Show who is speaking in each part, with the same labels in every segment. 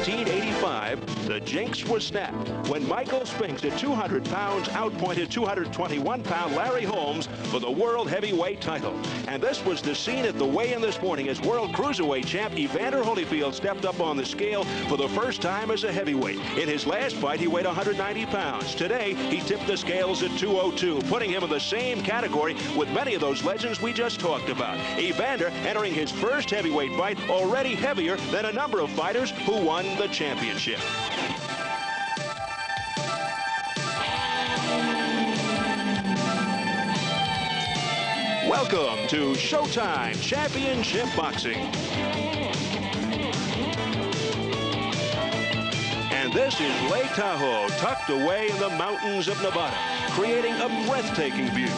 Speaker 1: 1985, the jinx was snapped when Michael Spinks at 200 pounds outpointed 221-pound Larry Holmes for the World Heavyweight title. And this was the scene at the weigh-in this morning as World Cruiserweight champ Evander Holyfield stepped up on the scale for the first time as a heavyweight. In his last fight, he weighed 190 pounds. Today, he tipped the scales at 202, putting him in the same category with many of those legends we just talked about. Evander entering his first heavyweight fight, already heavier than a number of fighters who won the championship. Welcome to Showtime Championship Boxing. And this is Lake Tahoe, tucked away in the mountains of Nevada, creating a breathtaking view.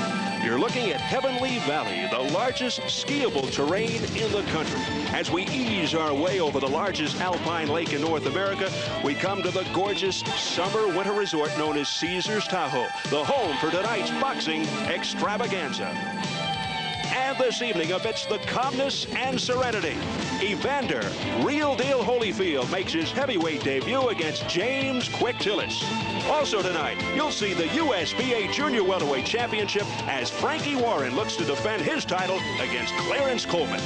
Speaker 1: You're looking at Heavenly Valley, the largest skiable terrain in the country. As we ease our way over the largest alpine lake in North America, we come to the gorgeous summer-winter resort known as Caesars Tahoe, the home for tonight's boxing extravaganza. And this evening, amidst the calmness and serenity, Evander Real Deal Holyfield makes his heavyweight debut against James Quick Tillis. Also tonight, you'll see the USBA Junior Welterweight Championship as Frankie Warren looks to defend his title against Clarence Coleman.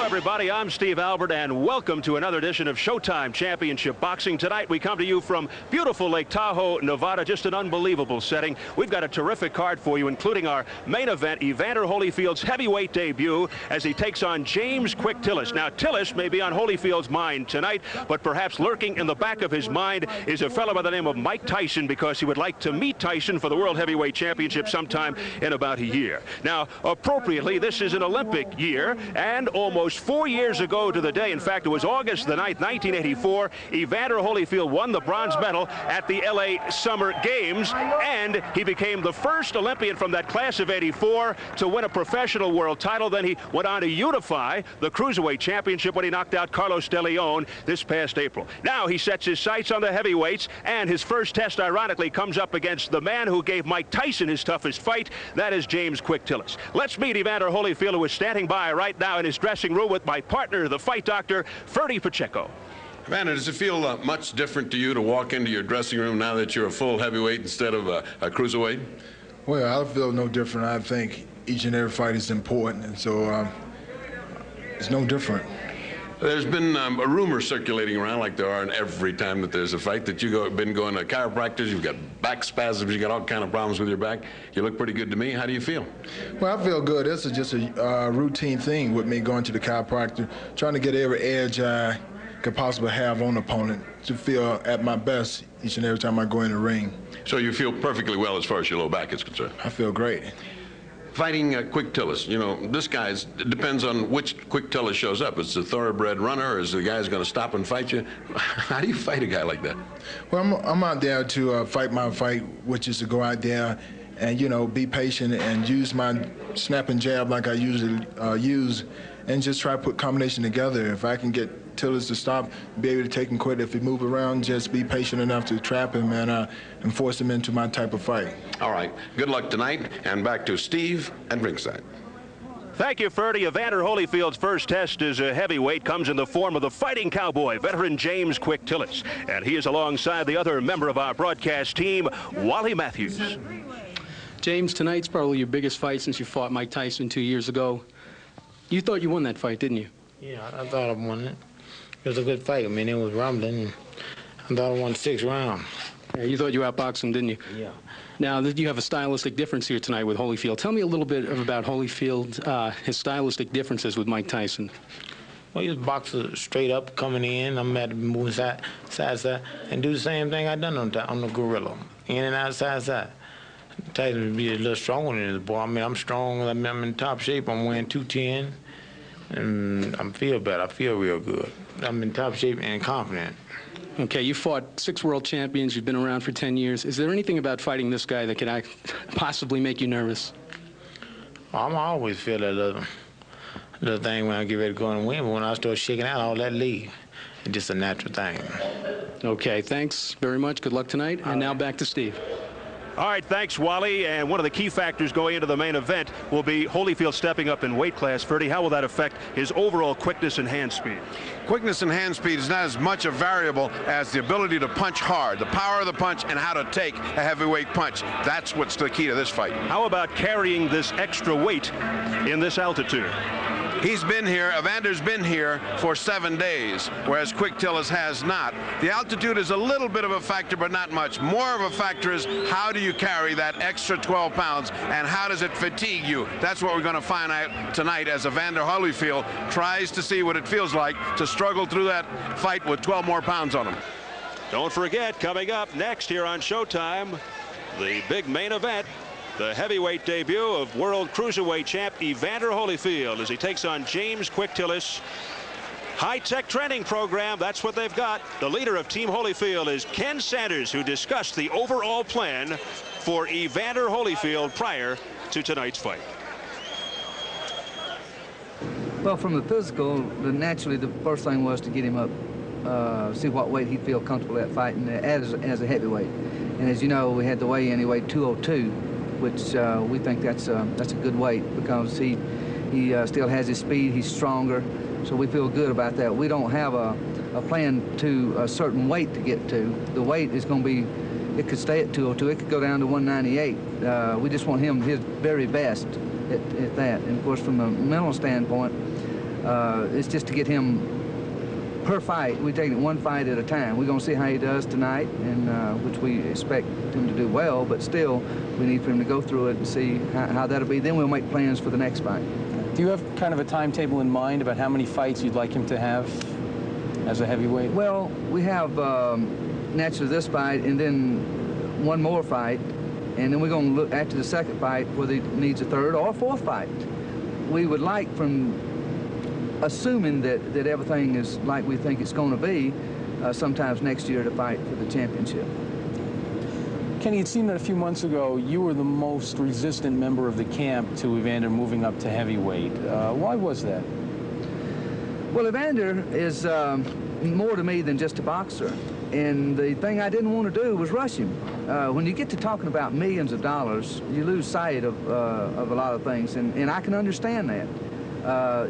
Speaker 1: Everybody, I'm Steve Albert, and welcome to another edition of Showtime Championship Boxing. Tonight, we come to you from beautiful Lake Tahoe, Nevada, just an unbelievable setting. We've got a terrific card for you, including our main event, Evander Holyfield's heavyweight debut, as he takes on James Quick Tillis. Now, Tillis may be on Holyfield's mind tonight, but perhaps lurking in the back of his mind is a fellow by the name of Mike Tyson, because he would like to meet Tyson for the World Heavyweight Championship sometime in about a year. Now, appropriately, this is an Olympic year, and almost 4 years ago to the day, in fact, it was August the 9th, 1984, Evander Holyfield won the bronze medal at the LA Summer Games, and he became the first Olympian from that class of '84 to win a professional world title. Then he went on to unify the Cruiserweight Championship when he knocked out Carlos De Leon this past April. Now he sets his sights on the heavyweights, and his first test, ironically, comes up against the man who gave Mike Tyson his toughest fight. That is James Quick Tillis. Let's meet Evander Holyfield, who is standing by right now in his dressing room with my partner, the fight doctor, Ferdy Pacheco.
Speaker 2: Evander, does it feel much different to you to walk into your dressing room now that you're a full heavyweight instead of a cruiserweight?
Speaker 3: Well, I feel no different. I think each and every fight is important, and so it's no different.
Speaker 2: There's been a rumor circulating around, like there are in every time that there's a fight, that you've been going to chiropractors, you've got back spasms, you've got all kind of problems with your back. You look pretty good to me. How do you feel? Well,
Speaker 3: I feel good. This is just a routine thing with me going to the chiropractor, trying to get every edge I could possibly have on the opponent to feel at my best each and every time I go in the ring.
Speaker 2: So you feel perfectly well as far as your low back is concerned?
Speaker 3: I feel great.
Speaker 2: Fighting Quick Tillis, you know, this guy's, it depends on which Quick Tillis shows up. Is it a thoroughbred runner, or is the guy's going to stop and fight you? How do you fight a guy like that?
Speaker 3: Well, I'm out there to fight my fight, which is to go out there and, you know, be patient and use my snap and jab like I usually use, and just try to put combination together. If I can get Tillis to stop, be able to take him quick. If he move around, just be patient enough to trap him and force him into my type of fight.
Speaker 2: All right. Good luck tonight, and back to Steve and ringside.
Speaker 1: Thank you, Ferdy. Evander Holyfield's first test as a heavyweight comes in the form of the fighting cowboy, veteran James Quick Tillis. And he is alongside the other member of our broadcast team, Wally Matthews.
Speaker 4: James, tonight's probably your biggest fight since you fought Mike Tyson 2 years ago. You thought you won that fight, didn't you?
Speaker 5: Yeah, I thought I won it. It was a good fight. I mean, it was rumbling. I thought I won 6 rounds.
Speaker 4: Yeah, you thought you outboxed him, didn't you?
Speaker 5: Yeah.
Speaker 4: Now, you have a stylistic difference here tonight with Holyfield. Tell me a little bit about Holyfield, his stylistic differences with Mike Tyson.
Speaker 5: Well, he's a boxer straight up, coming in. I'm at moving side, and do the same thing I done on the gorilla. In and out, side. Tyson would be a little stronger than this boy. I mean, I'm strong. I'm in top shape. I'm weighing 210. And I feel better. I feel real good. I'm in top shape and confident.
Speaker 4: Okay, you fought 6 world champions. You've been around for 10 years. Is there anything about fighting this guy that could possibly make you nervous?
Speaker 5: Well, I always feel that little thing when I get ready to go and win, but when I start shaking out, all that leave. It's just a natural thing.
Speaker 4: Okay, thanks very much. Good luck tonight. And now back to Steve.
Speaker 1: All right, thanks, Wally. And one of the key factors going into the main event will be Holyfield stepping up in weight class. Ferdy, how will that affect his overall quickness and hand speed?
Speaker 2: Quickness and hand speed is not as much a variable as the ability to punch hard, the power of the punch, and how to take a heavyweight punch. That's what's the key to this fight.
Speaker 1: How about carrying this extra weight in this altitude?
Speaker 2: He's been here, Evander's been here for 7 days, whereas Quick Tillis has not. The altitude is a little bit of a factor, but not much. More of a factor is how do you carry that extra 12 pounds, and how does it fatigue you? That's what we're going to find out tonight as Evander Holyfield tries to see what it feels like to struggle through that fight with 12 more pounds on him.
Speaker 1: Don't forget, coming up next here on Showtime, the big main event. The heavyweight debut of world cruiserweight champ Evander Holyfield as he takes on James Quick Tillis. High-tech training program, that's what they've got. The leader of Team Holyfield is Ken Sanders, who discussed the overall plan for Evander Holyfield prior to tonight's fight.
Speaker 6: Well, from the physical, naturally the first thing was to get him up, see what weight he'd feel comfortable at fighting as a heavyweight. And as you know, we had the weigh-in, he weighed 202. Which we think that's a good weight because he still has his speed, he's stronger, so we feel good about that. We don't have a plan to a certain weight to get to. The weight is going to be, it could stay at 202, it could go down to 198. We just want him his very best at that. And of course, from a mental standpoint, it's just to get him per fight. We're taking it one fight at a time. We're going to see how he does tonight, and which we expect him to do well, but still we need for him to go through it and see how that'll be. Then we'll make plans for the next fight.
Speaker 7: Do you have kind of a timetable in mind about how many fights you'd like him to have as a heavyweight?
Speaker 6: Well, we have naturally this fight and then one more fight, and then we're going to look after the second fight whether he needs a third or a fourth fight. We would like, from assuming that everything is like we think it's going to be, sometimes next year to fight for the championship.
Speaker 7: Kenny, it seemed that a few months ago you were the most resistant member of the camp to Evander moving up to heavyweight. Why was that?
Speaker 6: Well, Evander is more to me than just a boxer. And the thing I didn't want to do was rush him. When you get to talking about millions of dollars, you lose sight of a lot of things, and I can understand that.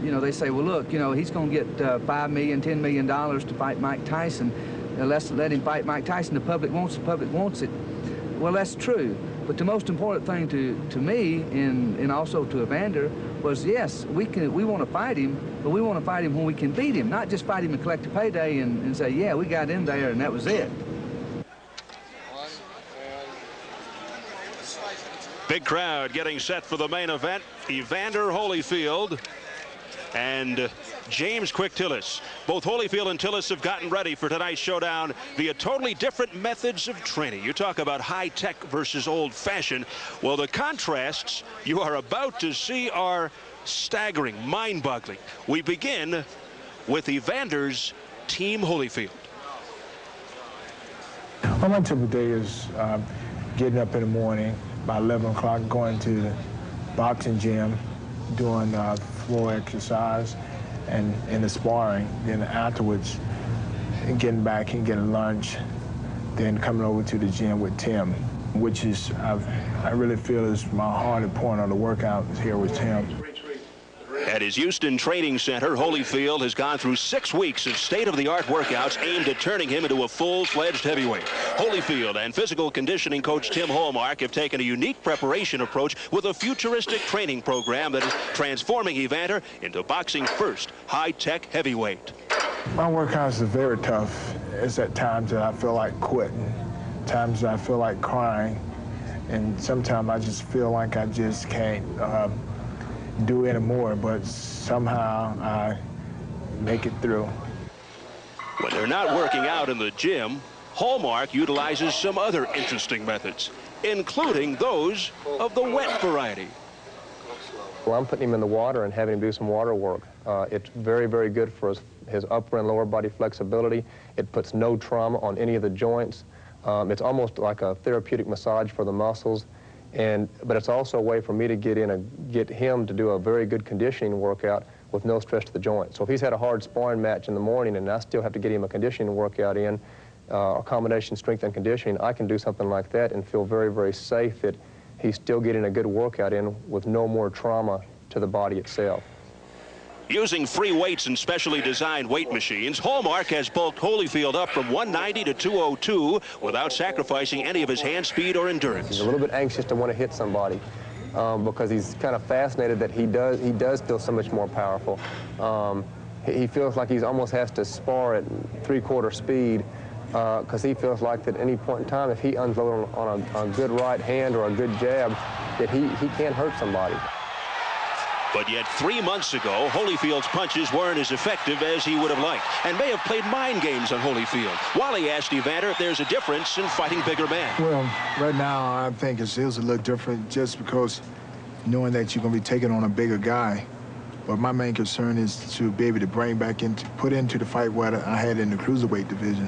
Speaker 6: You know, they say, well, look, you know, he's going to get $5 million, $10 million to fight Mike Tyson. Let's let him fight Mike Tyson. The public wants it. Well, that's true. But the most important thing to me and also to Evander was, yes, we want to fight him, but we want to fight him when we can beat him, not just fight him and collect a payday and say, yeah, we got in there and that was it.
Speaker 1: Big crowd getting set for the main event. Evander Holyfield and James Quick Tillis. Both Holyfield and Tillis have gotten ready for tonight's showdown via totally different methods of training. You talk about high-tech versus old-fashioned. Well, the contrasts you are about to see are staggering, mind-boggling. We begin with Evander's Team Holyfield.
Speaker 8: Well, my typical day is getting up in the morning, about 11 o'clock, going to the boxing gym, doing floor exercise and the sparring. Then afterwards, getting back and getting lunch, then coming over to the gym with Tim, which is, I really feel is my hardest point on the workout is here with Tim.
Speaker 1: At his Houston Training Center, Holyfield has gone through 6 weeks of state-of-the-art workouts aimed at turning him into a full-fledged heavyweight. Holyfield and physical conditioning coach Tim Hallmark have taken a unique preparation approach with a futuristic training program that is transforming Evander into boxing's first high-tech heavyweight.
Speaker 8: My workouts are very tough. It's at times that I feel like quitting, times that I feel like crying, and sometimes I just feel like I just can't do anymore, but somehow I make it through.
Speaker 1: When they're not working out in the gym, Hallmark utilizes some other interesting methods, including those of the wet variety.
Speaker 9: Well, I'm putting him in the water and having him do some water work. It's very, very good for his upper and lower body flexibility. It puts no trauma on any of the joints. It's almost like a therapeutic massage for the muscles. But it's also a way for me to get him to do a very good conditioning workout with no stress to the joint. So if he's had a hard sparring match in the morning and I still have to get him a conditioning workout in, or combination strength and conditioning, I can do something like that and feel very, very safe that he's still getting a good workout in with no more trauma to the body itself.
Speaker 1: Using free weights and specially designed weight machines, Hallmark has bulked Holyfield up from 190 to 202 without sacrificing any of his hand speed or endurance.
Speaker 9: He's a little bit anxious to want to hit somebody because he's kind of fascinated that he does feel so much more powerful. He feels like he almost has to spar at 3/4 speed because he feels like that at any point in time, if he unloads on a good right hand or a good jab, that he can hurt somebody.
Speaker 1: But yet 3 months ago, Holyfield's punches weren't as effective as he would have liked and may have played mind games on Holyfield. Wally asked Evander if there's a difference in fighting bigger men.
Speaker 3: Well, right now, I think it feels a little different just because knowing that you're going to be taking on a bigger guy. But my main concern is to be able to put into the fight what I had in the cruiserweight division.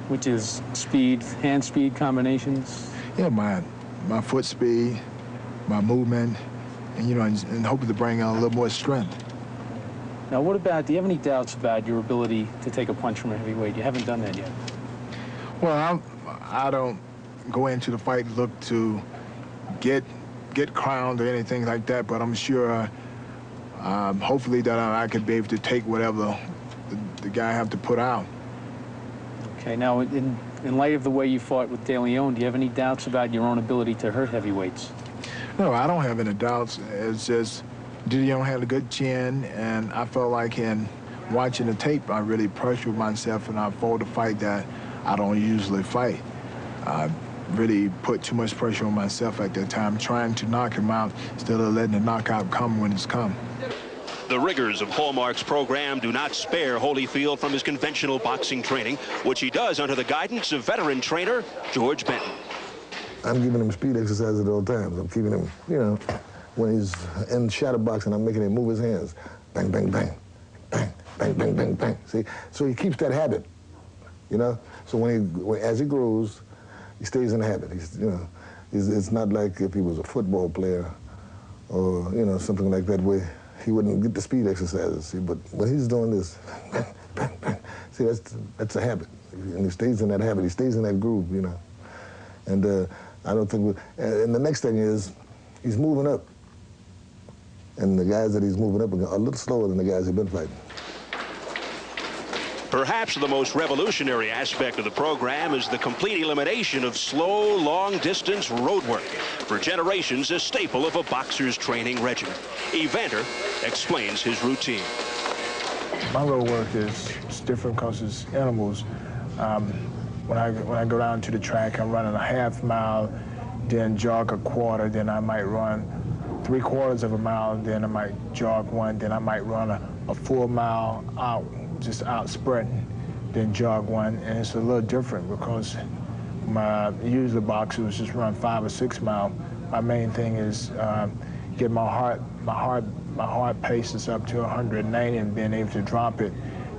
Speaker 7: Which is speed, hand speed combinations?
Speaker 3: Yeah, my foot speed, my movement, and, you know, and hoping to bring out a little more strength.
Speaker 7: Now, what about, do you have any doubts about your ability to take a punch from a heavyweight? You haven't done that yet.
Speaker 3: Well, I don't go into the fight look to get crowned or anything like that, but I'm sure, hopefully that I could be able to take whatever the guy have to put out.
Speaker 7: Okay, now, in light of the way you fought with De Leon, do you have any doubts about your own ability to hurt heavyweights?
Speaker 3: No, I don't have any doubts. It's just De Leon had a good chin, and I felt like in watching the tape, I really pressured myself, and I fought a fight that I don't usually fight. I really put too much pressure on myself at that time, trying to knock him out instead of letting the knockout come when it's come.
Speaker 1: The rigors of Hallmark's program do not spare Holyfield from his conventional boxing training, which he does under the guidance of veteran trainer George Benton.
Speaker 10: I'm giving him speed exercises at all times. I'm keeping him, you know, when he's in shadow boxing, I'm making him move his hands. Bang, bang, bang, bang, bang, bang, bang, bang. See, so he keeps that habit, you know. So as he grows, he stays in the habit. It's not like if he was a football player or, you know, something like that where he wouldn't get the speed exercises. See, but when he's doing this, bang, bang, bang, see, that's a habit, and he stays in that habit. He stays in that groove, you know. And I don't think, and the next thing is, he's moving up. And the guys that he's moving up are a little slower than the guys he's been fighting.
Speaker 1: Perhaps the most revolutionary aspect of the program is the complete elimination of slow, long-distance road work. For generations, a staple of a boxer's training regimen. Evander explains his routine.
Speaker 3: My road work is different because it's intervals. When I go down to the track, I'm running a half mile, then jog a quarter, then I might run 3/4 of a mile, then I might jog one, then I might run a full mile out, just out sprinting, then jog one. And it's a little different because usually boxers just run 5 or 6 miles. My main thing is get my heart pace is up to 190 and being able to drop it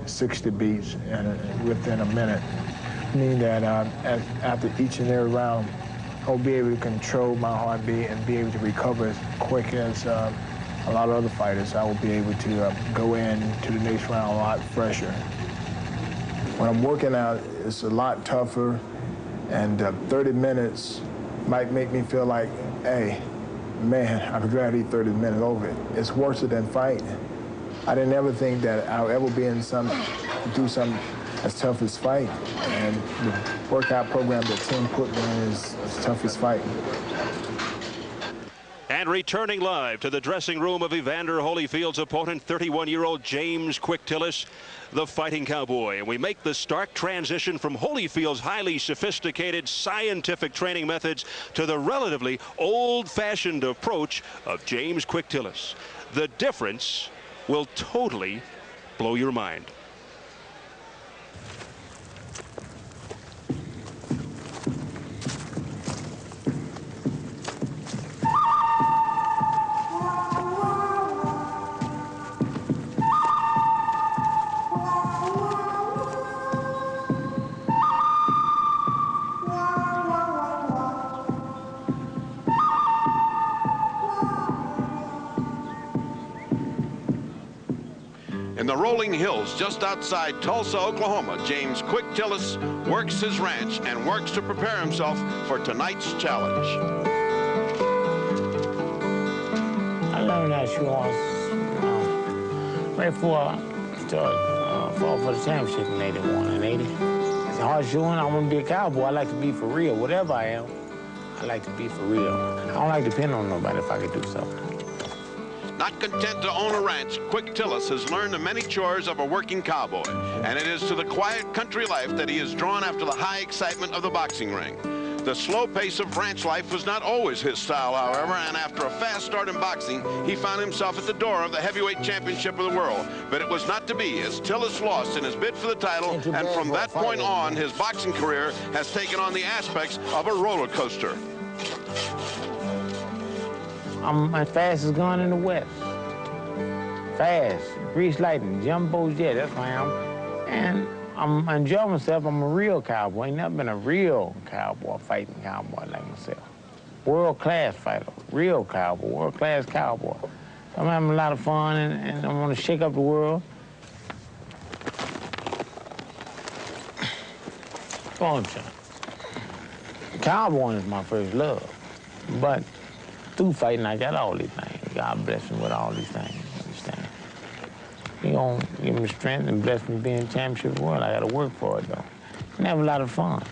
Speaker 3: 60 beats within a minute. Meaning that after each and every round, I'll be able to control my heartbeat and be able to recover as quick as a lot of other fighters. I will be able to go into the next round a lot fresher. When I'm working out, it's a lot tougher, and 30 minutes might make me feel like, hey, man, I'd rather eat 30 minutes over it. It's worse than fight. I didn't ever think that I'll ever be do something as tough as fight, and the workout program that Tim put me in is as tough as fight.
Speaker 1: And returning live to the dressing room of Evander Holyfield's opponent, 31-year-old James Quick Tillis, the fighting cowboy. And we make the stark transition from Holyfield's highly sophisticated scientific training methods to the relatively old-fashioned approach of James Quick Tillis. The difference will totally blow your mind.
Speaker 2: In the rolling hills just outside Tulsa, Oklahoma, James Quick Tillis works his ranch and works to prepare himself for tonight's challenge.
Speaker 5: I learned that shoe horse right before I started fought for the championship in 81 and 80. It's hard shoeing. I want to be a cowboy. I like to be for real. Whatever I am, I like to be for real. I don't like to depend on nobody if I could do something.
Speaker 2: Not content to own a ranch, Quick Tillis has learned the many chores of a working cowboy, and it is to the quiet country life that he is drawn after the high excitement of the boxing ring. The slow pace of ranch life was not always his style, however, and after a fast start in boxing, he found himself at the door of the heavyweight championship of the world. But it was not to be, as Tillis lost in his bid for the title, and from that point on, his boxing career has taken on the aspects of a roller coaster.
Speaker 5: I'm my fastest gun in the West. Fast, grease lightning, jumbo jet, that's who I am. And I'm enjoying myself. I'm a real cowboy. Ain't never been a real cowboy, fighting cowboy like myself. World-class fighter, real cowboy, world-class cowboy. I'm having a lot of fun, and I want to shake up the world. Come on, John. Cowboying is my first love, but through fighting, I got all these things. God bless me with all these things, you understand? He gonna give me strength and bless me being championship of the world. I gotta work for it, though. And have a lot of fun.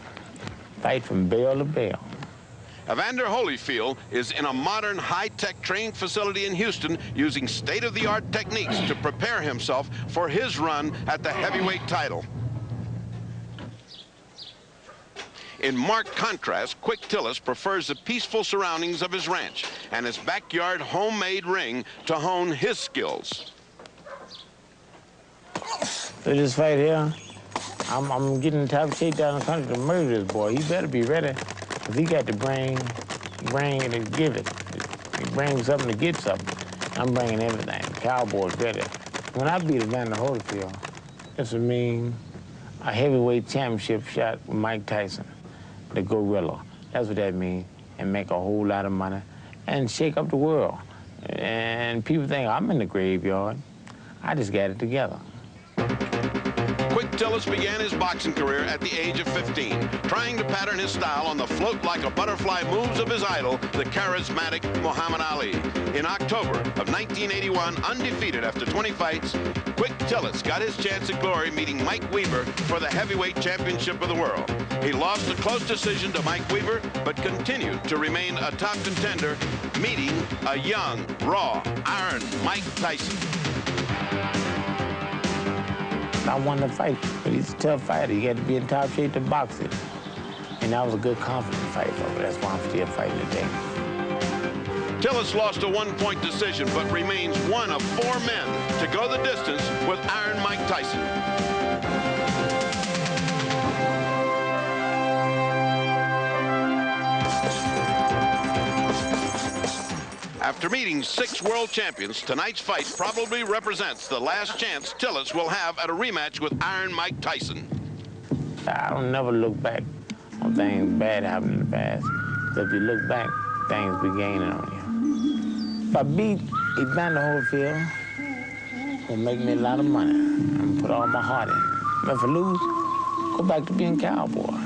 Speaker 5: Fight from bell to bell.
Speaker 2: Evander Holyfield is in a modern, high-tech training facility in Houston using state-of-the-art techniques to prepare himself for his run at the heavyweight title. In marked contrast, Quick Tillis prefers the peaceful surroundings of his ranch and his backyard homemade ring to hone his skills.
Speaker 5: For this fight here, I'm getting in top shape down the country to murder this boy. He better be ready, because he got the brain to give it. He brings something to get something. I'm bringing everything. The cowboy's ready. When I beat Evander Holyfield, this would mean a heavyweight championship shot with Mike Tyson, the gorilla. That's what that means, and make a whole lot of money and shake up the world. And people think I'm in the graveyard. I just got it together.
Speaker 2: Quick Tillis began his boxing career at the age of 15, trying to pattern his style on the float-like-a-butterfly moves of his idol, the charismatic Muhammad Ali. In October of 1981, undefeated after 20 fights, Quick Tillis got his chance at glory meeting Mike Weaver for the heavyweight championship of the world. He lost a close decision to Mike Weaver, but continued to remain a top contender, meeting a young, raw, iron Mike Tyson.
Speaker 5: I won the fight, but he's a tough fighter. You got to be in top shape to box it. And that was a good, confident fight for me. That's why I'm still fighting today.
Speaker 2: Tillis lost a one-point decision, but remains one of 4 men to go the distance with Iron Mike Tyson. After meeting 6 world champions, tonight's fight probably represents the last chance Tillis will have at a rematch with Iron Mike Tyson.
Speaker 5: I don't never look back on things bad happening in the past. So if you look back, things be gaining on you. If I beat Evander Holyfield, it's gonna make me a lot of money. I'm gonna put all my heart in. But if I lose, go back to being cowboy.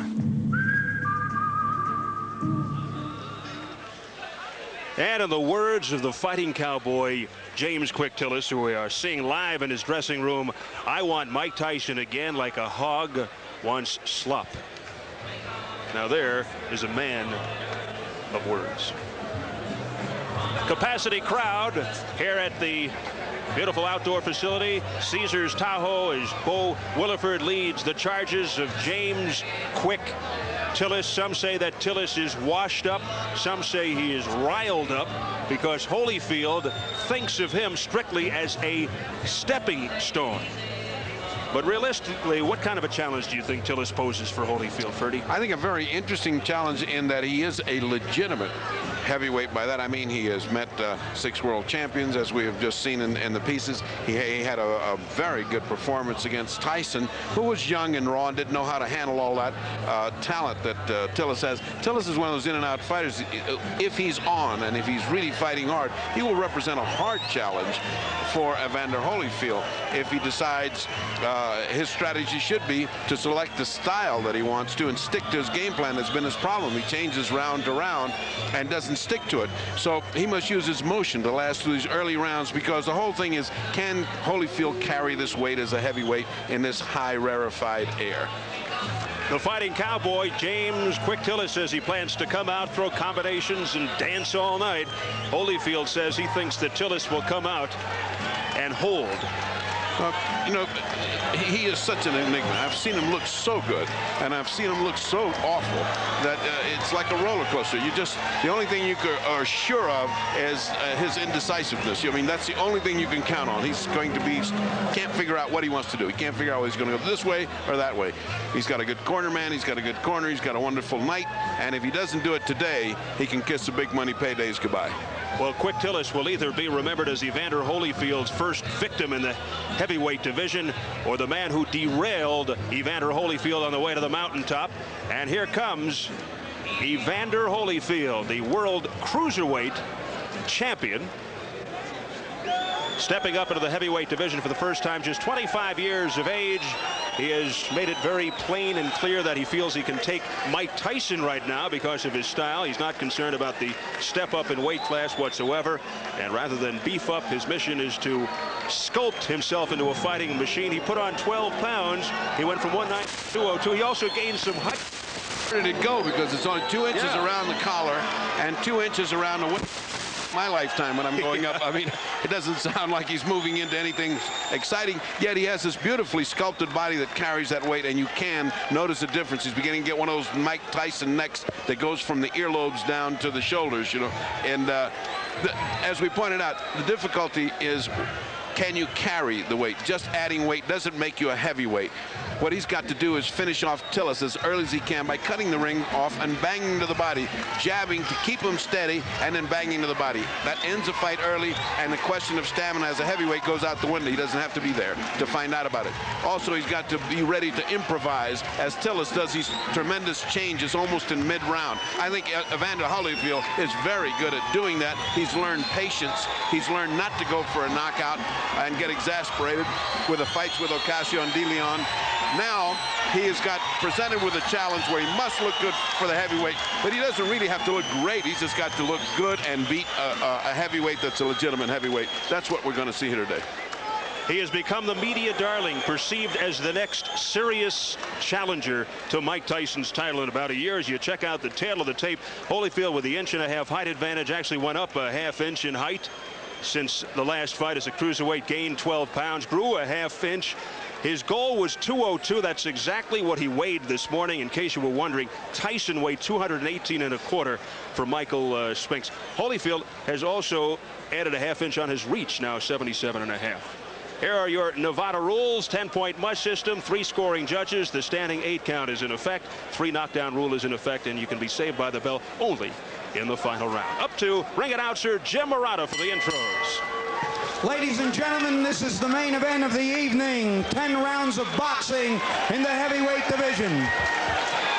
Speaker 1: And in the words of the fighting cowboy, James Quick Tillis, who we are seeing live in his dressing room, I want Mike Tyson again like a hog wants slop. Now there is a man of words. Capacity crowd here at the beautiful outdoor facility, Caesars Tahoe, as Bo Williford leads the charges of James Quick Tillis. Some say that Tillis is washed up. Some say he is riled up because Holyfield thinks of him strictly as a stepping stone. But realistically, what kind of a challenge do you think Tillis poses for Holyfield, Ferdy?
Speaker 2: I think a very interesting challenge in that he is a legitimate heavyweight. By that I mean he has met 6 world champions, as we have just seen in the pieces. He had a very good performance against Tyson, who was young and raw and didn't know how to handle all that talent that Tillis has. Tillis is one of those in-and-out fighters. If he's on and if he's really fighting hard, he will represent a hard challenge for Evander Holyfield. If he decides his strategy should be to select the style that he wants to and stick to his game plan. That's been his problem. He changes round to round and doesn't stick to it. So he must use his motion to last through these early rounds, because the whole thing is, can Holyfield carry this weight as a heavyweight in this high rarefied air?
Speaker 1: The fighting cowboy, James Quick Tillis, says he plans to come out, throw combinations, and dance all night. Holyfield says he thinks that Tillis will come out and hold.
Speaker 2: You know, he is such an enigma. I've seen him look so good, and I've seen him look so awful that it's like a roller coaster. The only thing you are sure of is his indecisiveness. I mean, that's the only thing you can count on. He's going to be, can't figure out what he wants to do. He can't figure out whether he's going to go this way or that way. He's got a good corner man. He's got a good corner. He's got a wonderful night. And if he doesn't do it today, he can kiss the big money paydays goodbye.
Speaker 1: Well, Quick Tillis will either be remembered as Evander Holyfield's first victim in the heavyweight division, or the man who derailed Evander Holyfield on the way to the mountaintop. And here comes Evander Holyfield, the world cruiserweight champion, stepping up into the heavyweight division for the first time, just 25 years of age. He has made it very plain and clear that he feels he can take Mike Tyson right now because of his style. He's not concerned about the step up in weight class whatsoever. And rather than beef up, his mission is to sculpt himself into a fighting machine. He put on 12 pounds. He went from 190 to 202. He also gained some height.
Speaker 2: Where did it go? Because it's only 2 inches around the collar and 2 inches around the waist. My lifetime when I'm going up. I mean, it doesn't sound like he's moving into anything exciting, yet he has this beautifully sculpted body that carries that weight, and you can notice the difference. He's beginning to get one of those Mike Tyson necks that goes from the earlobes down to the shoulders, you know. And as we pointed out, the difficulty is, can you carry the weight? Just adding weight doesn't make you a heavyweight. What he's got to do is finish off Tillis as early as he can by cutting the ring off and banging to the body, jabbing to keep him steady, and then banging to the body. That ends a fight early, and the question of stamina as a heavyweight goes out the window. He doesn't have to be there to find out about it. Also, he's got to be ready to improvise, as Tillis does these tremendous changes almost in mid-round. I think Evander Holyfield is very good at doing that. He's learned patience. He's learned not to go for a knockout and get exasperated with the fights with Ocasio and De Leon. Now he has got presented with a challenge where he must look good for the heavyweight, but he doesn't really have to look great. He's just got to look good and beat a heavyweight that's a legitimate heavyweight. That's what we're going to see here today.
Speaker 1: He has become the media darling, perceived as the next serious challenger to Mike Tyson's title in about a year. As you check out the tail of the tape, Holyfield with the 1.5 inch height advantage actually went up a ½ inch in height since the last fight as a cruiserweight, gained 12 pounds, grew a ½ inch. His goal was 202. That's exactly what he weighed this morning. In case you were wondering, Tyson weighed 218.25 for Michael Spinks. Holyfield has also added a ½ inch on his reach, now 77.5. Here are your Nevada rules. 10-point must system, 3 scoring judges. The standing 8 count is in effect. 3 knockdown rule is in effect, and you can be saved by the bell only in the final round. Up to ring announcer Jim Murata for the intros.
Speaker 11: Ladies and gentlemen, this is the main event of the evening. 10 rounds of boxing in the heavyweight division.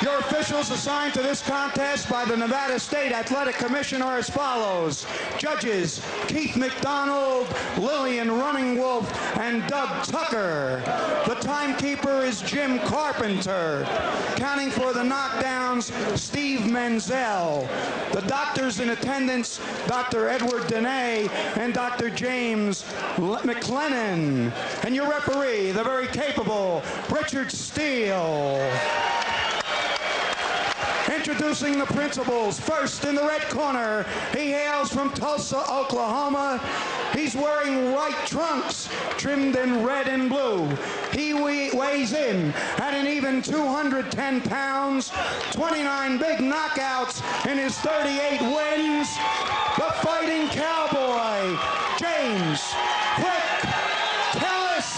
Speaker 11: Your officials assigned to this contest by the Nevada State Athletic Commission are as follows. Judges Keith McDonald, Lillian Running Wolf, and Doug Tucker. The timekeeper is Jim Carpenter. Counting for the knockdowns, Steve Menzel. The doctors in attendance, Dr. Edward Dene and Dr. James McLennan. And your referee, the very capable Richard Steele. Introducing the principals. First in the red corner, he hails from Tulsa, Oklahoma. He's wearing white trunks trimmed in red and blue. He weighs in at an even 210 pounds, 29 big knockouts in his 38 wins. The fighting cowboy, James Quick Tillis.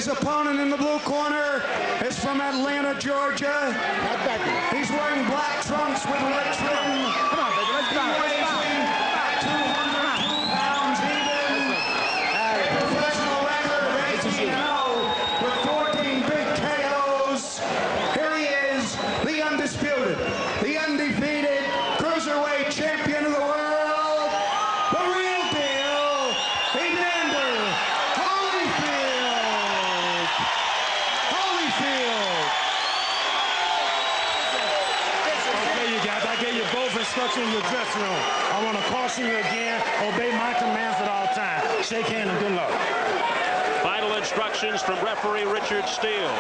Speaker 11: His opponent in the blue corner is from Atlanta, Georgia. He's wearing black trunks with red trim.
Speaker 12: Come on, baby, let's go.
Speaker 11: Weighs in about 202 pounds even. Professional record of 18-0 with 14 big KOs. Here he is, the undisputed, the undefeated cruiserweight champion of the world, the real deal, Evander Holyfield. Holyfield.
Speaker 13: Okay, you guys, I gave you both instructions in your dressing room. I want to caution you again, obey my commands at all times. Shake hands and good luck.
Speaker 1: Final instructions from referee Richard Steele.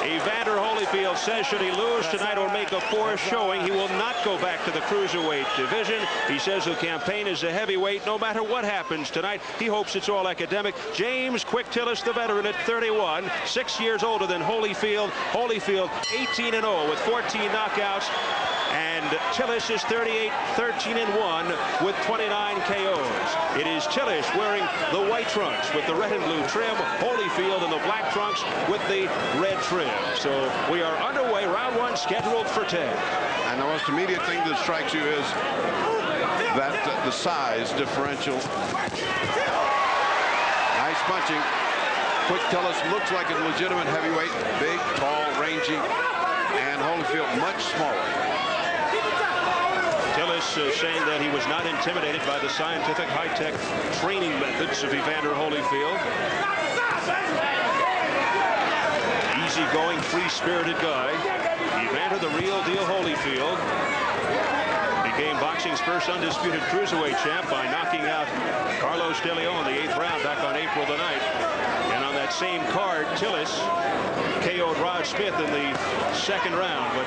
Speaker 1: Evander Holyfield says should he lose tonight or make a poor showing, he will not go back to the cruiserweight division. He says he'll campaign as a heavyweight no matter what happens tonight. He hopes it's all academic. James Quick Tillis, the veteran at 31, 6 years older than Holyfield. Holyfield 18-0 with 14 knockouts. And Tillis is 38, 13-1 with 29 KOs. It is Tillis wearing the white trunks with the red and blue trim. Holyfield in the black trunks with the red trim. So we are underway. Round one scheduled for 10.
Speaker 14: And the most immediate thing that strikes you is that the size differential. Nice punching. Quick Tillis looks like a legitimate heavyweight. Big, tall, rangy. And Holyfield much smaller.
Speaker 1: Tillis saying that he was not intimidated by the scientific high-tech training methods of Evander Holyfield. Easy-going, free-spirited guy. Evander, the real deal Holyfield, became boxing's first undisputed cruiserweight champ by knocking out Carlos De Leon in the 8th round back on April the 9th. And on that same card, Tillis KO'd Rod Smith in the 2nd round. But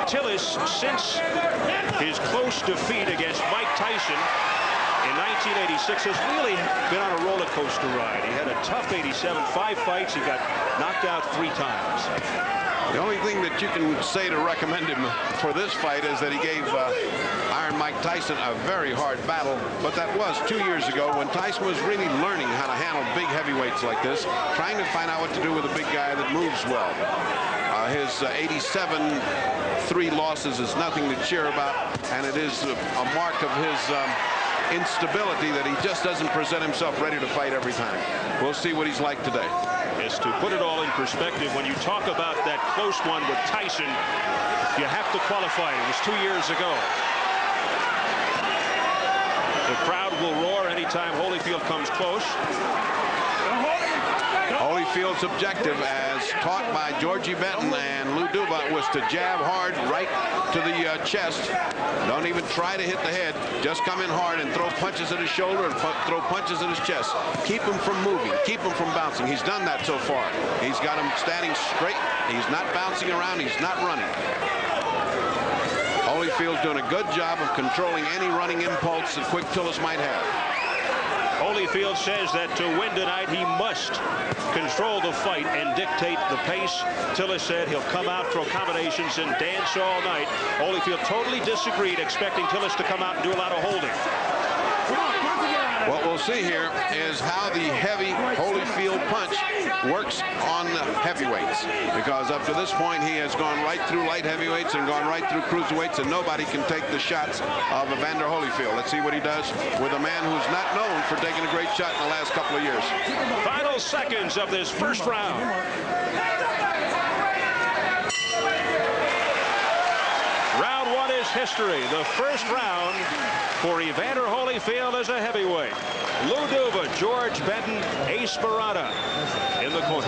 Speaker 1: Tillis, since his close defeat against Mike Tyson in 1986, has really been on a roller coaster ride. He had a tough 87, 5 fights. He got knocked out 3 times.
Speaker 14: The only thing that you can say to recommend him for this fight is that he gave Iron Mike Tyson a very hard battle, but that was 2 years ago when Tyson was really learning how to handle big heavyweights like this, trying to find out what to do with a big guy that moves well. His 87 3 losses is nothing to cheer about, and it is a mark of his instability that he just doesn't present himself ready to fight every time. We'll see what he's like today.
Speaker 1: Yes, to put it all in perspective, when you talk about that close one with Tyson, you have to qualify. It was 2 years ago. The crowd will roar anytime Holyfield comes close.
Speaker 14: Holyfield's objective, as taught by Georgie Benton and Lou Duva, was to jab hard right to the chest. Don't even try to hit the head. Just come in hard and throw punches at his shoulder and throw punches at his chest. Keep him from moving. Keep him from bouncing. He's done that so far. He's got him standing straight. He's not bouncing around. He's not running. Holyfield's doing a good job of controlling any running impulse that Quick Tillis might have.
Speaker 1: Holyfield says that to win tonight, he must control the fight and dictate the pace. Tillis said he'll come out for accommodations and dance all night. Holyfield totally disagreed, expecting Tillis to come out and do a lot of holding.
Speaker 14: What we'll see here is how the heavy Holyfield punch works on heavyweights, because up to this point he has gone right through light heavyweights and gone right through cruiserweights, and nobody can take the shots of Evander Holyfield. Let's see what he does with a man who's not known for taking a great shot in the last couple of years.
Speaker 1: Final seconds of this first round. Round one is history. The first round for Evander Holyfield as a heavyweight. Lou Duva, George Benton, Ace Barada in the corner.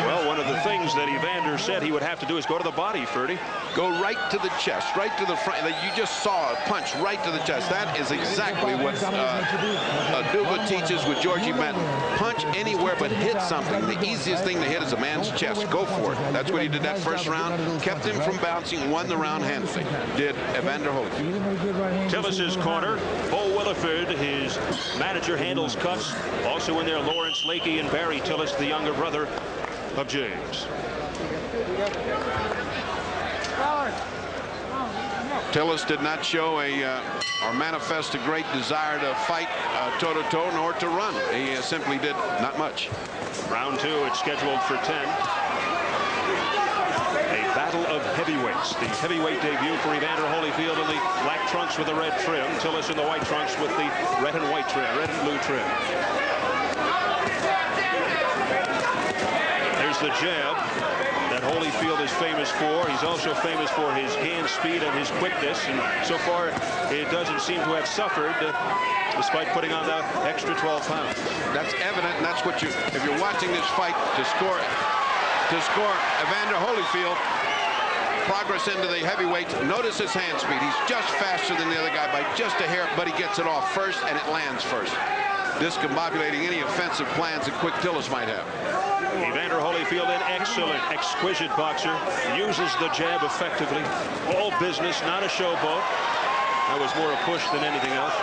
Speaker 1: Well, one of the things that Evander said he would have to do is go to the body, Ferdy.
Speaker 14: Go right to the chest, right to the front. You just saw a punch right to the chest. That is exactly what Duva teaches with Georgie Benton. Punch anywhere but hit something. The easiest thing to hit is a man's chest. Go for it. That's what he did that first round. Kept him from bouncing, won the round handily. Did Evander Holyfield.
Speaker 1: Tillis's corner, Bo Williford, his manager, handles cuffs. Also in there, Lawrence Lakey and Barry Tillis, the younger brother of James.
Speaker 14: Tillis did not show or manifest a great desire to fight toe-to-toe nor to run. He simply did not much.
Speaker 1: Round 2, it's scheduled for 10. A battle of heavyweights. The heavyweight debut for Evander Holyfield in the black trunks with the red trim. Tillis in the white trunks with the red and white trim, red and blue trim. There's the jab that Holyfield is famous for. He's also famous for his hand speed and his quickness, and so far it doesn't seem to have suffered despite putting on the extra 12 pounds.
Speaker 14: That's evident, and that's what if you're watching this fight to score Evander Holyfield progress into the heavyweights, notice his hand speed. He's just faster than the other guy by just a hair, but he gets it off first and it lands first, discombobulating any offensive plans that Quick Tillis might have.
Speaker 1: Evander Holyfield, an excellent, exquisite boxer, uses the jab effectively. All business, not a showboat. That was more a push than anything else.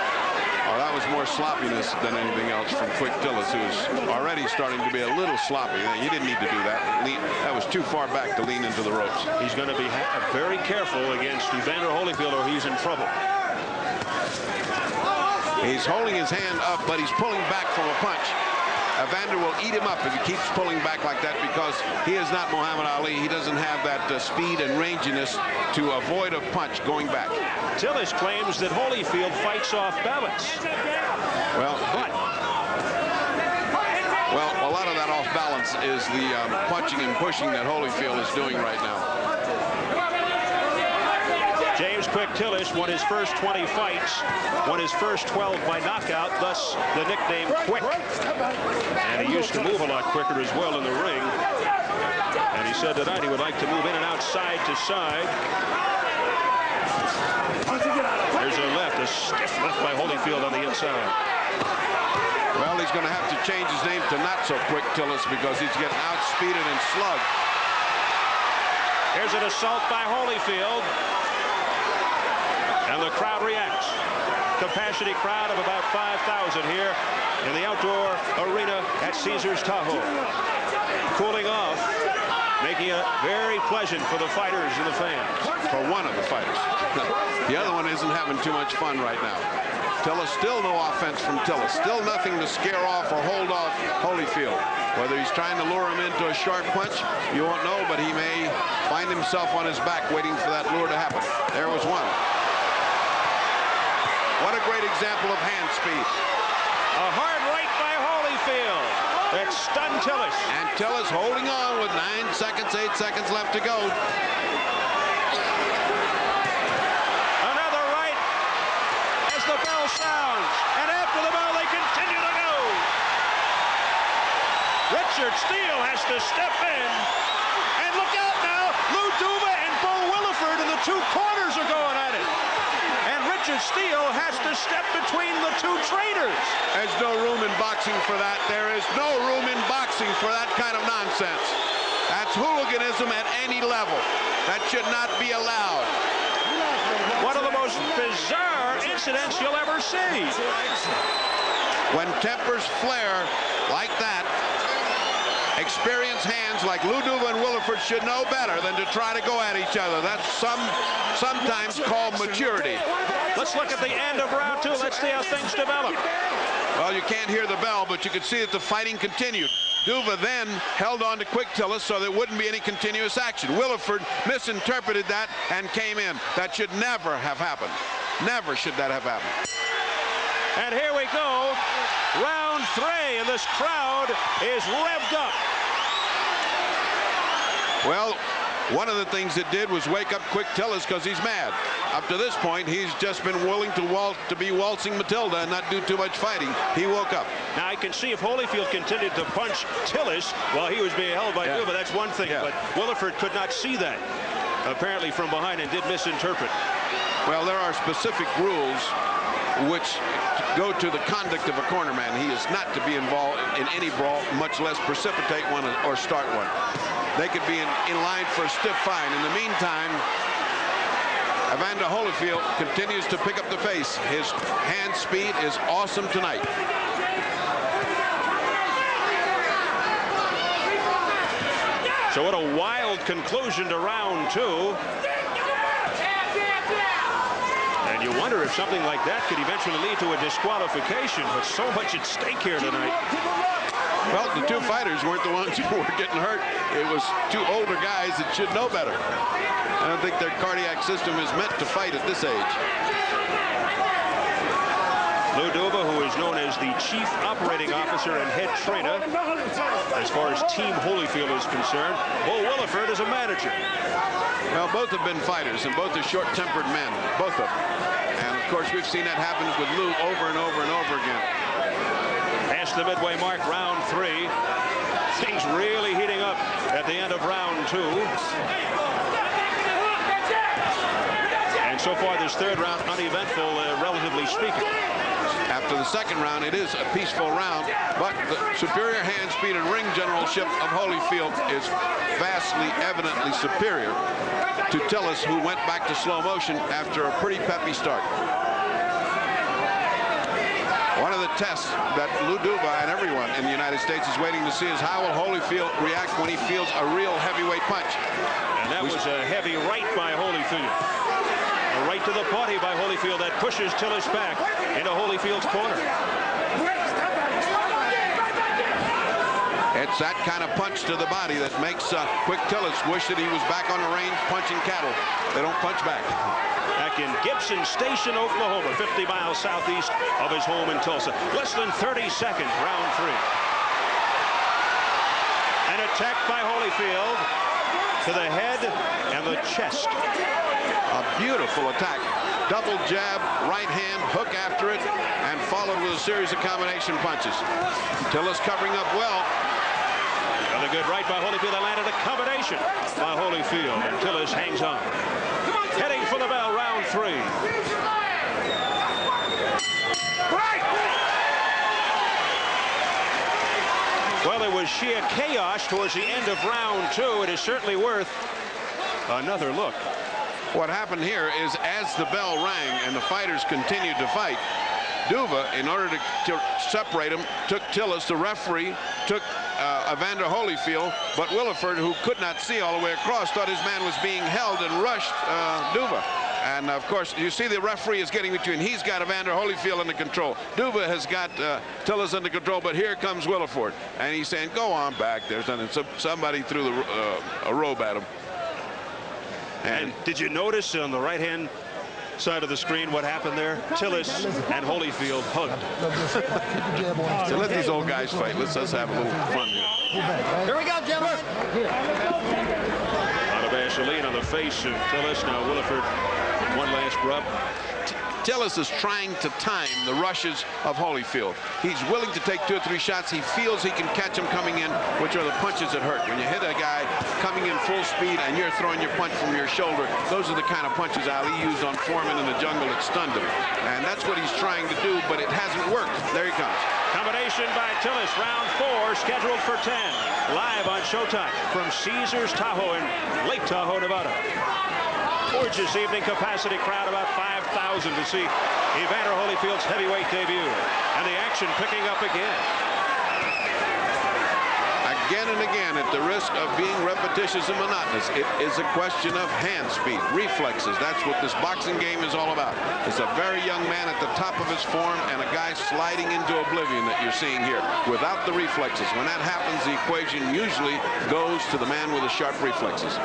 Speaker 14: Oh, that was more sloppiness than anything else from Quick Tillis, who's already starting to be a little sloppy. You didn't need to do that. That was too far back to lean into the ropes.
Speaker 1: He's going to be very careful against Evander Holyfield or he's in trouble.
Speaker 14: He's holding his hand up, but he's pulling back from a punch. Evander will eat him up if he keeps pulling back like that because he is not Muhammad Ali. He doesn't have that speed and ranginess to avoid a punch going back.
Speaker 1: Tillis claims that Holyfield fights off balance.
Speaker 14: Well, a lot of that off balance is the punching and pushing that Holyfield is doing right now.
Speaker 1: James Quick Tillis won his first 20 fights, won his first 12 by knockout, thus the nickname Quick. And he used to move a lot quicker as well in the ring. And he said tonight he would like to move in and out side to side. There's a left, a stiff left by Holyfield on the inside.
Speaker 14: Well, he's going to have to change his name to Not So Quick Tillis because he's getting outspeeded and slugged.
Speaker 1: Here's an assault by Holyfield. And the crowd reacts. Capacity crowd of about 5,000 here in the outdoor arena at Caesars Tahoe. Cooling off, making it very pleasant for the fighters and the fans.
Speaker 14: For one of the fighters. The other one isn't having too much fun right now. Tillis, still no offense from Tillis. Still nothing to scare off or hold off Holyfield. Whether he's trying to lure him into a sharp punch, you won't know, but he may find himself on his back waiting for that lure to happen. There was one. What a great example of hand speed.
Speaker 1: A hard right by Holyfield that stunned Tillis.
Speaker 14: And Tillis holding on with 9 seconds, 8 seconds left to go.
Speaker 1: Another right as the bell sounds. And after the bell, they continue to go. Richard Steele has to step in. And look out now. Lou Duva and Bo Williford in the two corners are going at it. Richard Steele has to step between the two trainers.
Speaker 14: There's no room in boxing for that. There is no room in boxing for that kind of nonsense. That's hooliganism at any level. That should not be allowed.
Speaker 1: One of the most bizarre incidents you'll ever see.
Speaker 14: When tempers flare like that, experienced hands like Lou Duva and Williford should know better than to try to go at each other. That's sometimes called maturity.
Speaker 1: Let's look at the end of round 2. Let's see how things develop.
Speaker 14: Well, you can't hear the bell, but you can see that the fighting continued. Duva then held on to Quick Tillis so there wouldn't be any continuous action. Williford misinterpreted that and came in. That should never have happened. Never should that have happened.
Speaker 1: And here we go. Round 3, and this crowd is revved up.
Speaker 14: Well, one of the things it did was wake up Quick Tillis because he's mad. Up to this point, he's just been willing to be waltzing Matilda and not do too much fighting. He woke up.
Speaker 1: Now, I can see if Holyfield continued to punch Tillis while he was being held by Duva, that's one thing. Yeah. But Williford could not see that, apparently from behind, and did misinterpret.
Speaker 14: Well, there are specific rules which go to the conduct of a corner man. He is not to be involved in any brawl, much less precipitate one or start one. They could be in line for a stiff fine. In the meantime, Evander Holyfield continues to pick up the pace. His hand speed is awesome tonight. So
Speaker 1: what a wild conclusion to round 2. And you wonder if something like that could eventually lead to a disqualification, but so much at stake here tonight.
Speaker 14: Well, the two fighters weren't the ones who were getting hurt. It was two older guys that should know better. I don't think their cardiac system is meant to fight at this age.
Speaker 1: Lou Duva, who is known as the Chief Operating Officer and head trainer as far as Team Holyfield is concerned. Bo Williford is a manager.
Speaker 14: Well, both have been fighters, and both are short-tempered men, both of them. And, of course, we've seen that happen with Lou over and over and over again.
Speaker 1: Past the midway mark, round 3. Things really heating up at the end of round 2. And so far, this third round, uneventful, relatively speaking.
Speaker 14: After the second round, it is a peaceful round, but the superior hand speed and ring generalship of Holyfield is vastly, evidently superior to Tillis, who went back to slow motion after a pretty peppy start. One of the tests that Lou Duva and everyone in the United States is waiting to see is how will Holyfield react when he feels a real heavyweight punch.
Speaker 1: And that was a heavy right by Holyfield. A right to the body by Holyfield that pushes Tillis back into Holyfield's corner.
Speaker 14: It's that kind of punch to the body that makes Quick Tillis wish that he was back on the range punching cattle. They don't punch back.
Speaker 1: Back in Gibson Station, Oklahoma, 50 miles southeast of his home in Tulsa. Less than 30 seconds, round 3. An attack by Holyfield to the head and the chest.
Speaker 14: A beautiful attack. Double jab, right hand, hook after it, and followed with a series of combination punches. Tillis covering up well.
Speaker 1: Another good right by Holyfield. That landed a combination by Holyfield. And Tillis hangs on. Heading for the bell, round 3. Well, it was sheer chaos towards the end of round 2. It is certainly worth another look.
Speaker 14: What happened here is as the bell rang and the fighters continued to fight, Duva, in order to separate them, took Tillis. The referee took Evander Holyfield, but Williford, who could not see all the way across, thought his man was being held and rushed Duva. And, of course, you see the referee is getting between. He's got Evander Holyfield under control. Duva has got Tillis under control, but here comes Williford. And he's saying, go on back. There's somebody threw a robe at him.
Speaker 1: And did you notice on the right-hand side of the screen what happened there? Tillis and Holyfield hugged.
Speaker 14: So let these old guys fight. Let's have a little fun here.
Speaker 12: Here we go, gentlemen.
Speaker 1: A lot of Vaseline on the face of Tillis. Now Williford, one last rub.
Speaker 14: Tillis is trying to time the rushes of Holyfield. He's willing to take 2 or 3 shots. He feels he can catch him coming in, which are the punches that hurt. When you hit a guy coming in full speed and you're throwing your punch from your shoulder, those are the kind of punches Ali used on Foreman in the jungle that stunned him. And that's what he's trying to do, but it hasn't worked. There he comes.
Speaker 1: Combination by Tillis, round 4, scheduled for 10. Live on Showtime from Caesars Tahoe in Lake Tahoe, Nevada. Gorgeous evening capacity crowd, about 5,000 to see Evander Holyfield's heavyweight debut. And the action picking up again.
Speaker 14: Again and again, at the risk of being repetitious and monotonous, it is a question of hand speed, reflexes. That's what this boxing game is all about. It's a very young man at the top of his form and a guy sliding into oblivion that you're seeing here without the reflexes. When that happens, the equation usually goes to the man with the sharp reflexes.